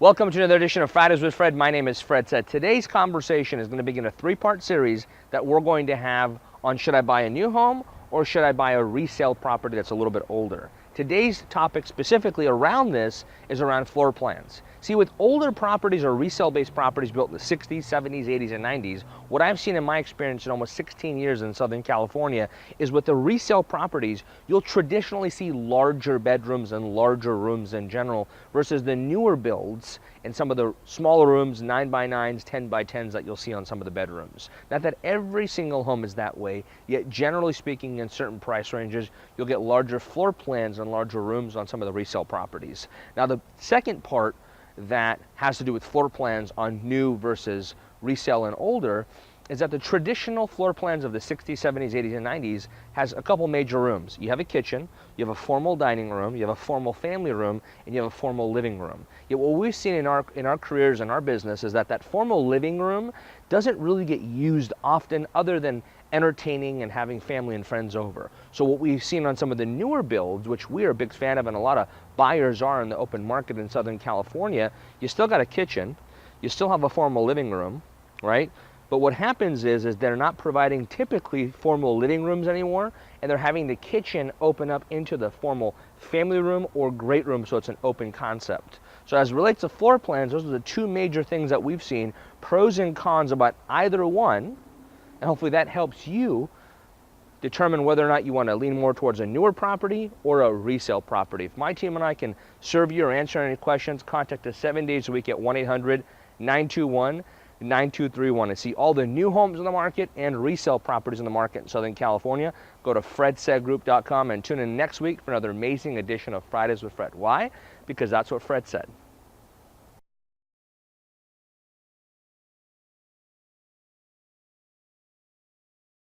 Welcome to another edition of Fridays with Fred. My name is Fred Said. Today's conversation is going to begin a three-part series that we're going to have on should I buy a new home or should I buy a resale property that's a little bit older. Today's topic specifically around this is around floor plans. See, with older properties or resale-based properties built in the 60s, 70s, 80s, and 90s, what I've seen in my experience in almost 16 years in Southern California is with the resale properties, you'll traditionally see larger bedrooms and larger rooms in general versus the newer builds and some of the smaller rooms, 9x9s, 10x10s that you'll see on some of the bedrooms. Not that every single home is that way, yet generally speaking in certain price ranges, you'll get larger floor plans and larger rooms on some of the resale properties. Now the second part that has to do with floor plans on new versus resale and older is that the traditional floor plans of the 60s, 70s, 80s, and 90s has a couple major rooms. You have a kitchen, you have a formal dining room, you have a formal family room, and you have a formal living room. Yet what we've seen in our careers and our business is that that formal living room doesn't really get used often other than entertaining and having family and friends over. So what we've seen on some of the newer builds, which we are a big fan of and a lot of buyers are in the open market in Southern California, you still got a kitchen, you still have a formal living room, right? But what happens is they're not providing typically formal living rooms anymore, and they're having the kitchen open up into the formal family room or great room, so it's an open concept. So as it relates to floor plans, those are the two major things that we've seen, pros and cons about either one, and hopefully that helps you determine whether or not you want to lean more towards a newer property or a resale property. If my team and I can serve you or answer any questions, contact us 7 days a week at 1-800-921-9231 and see all the new homes in the market and resale properties in the market in Southern California. Go to fredsaidgroup.com and tune in next week for another amazing edition of Fridays with Fred. Why? Because that's what Fred said.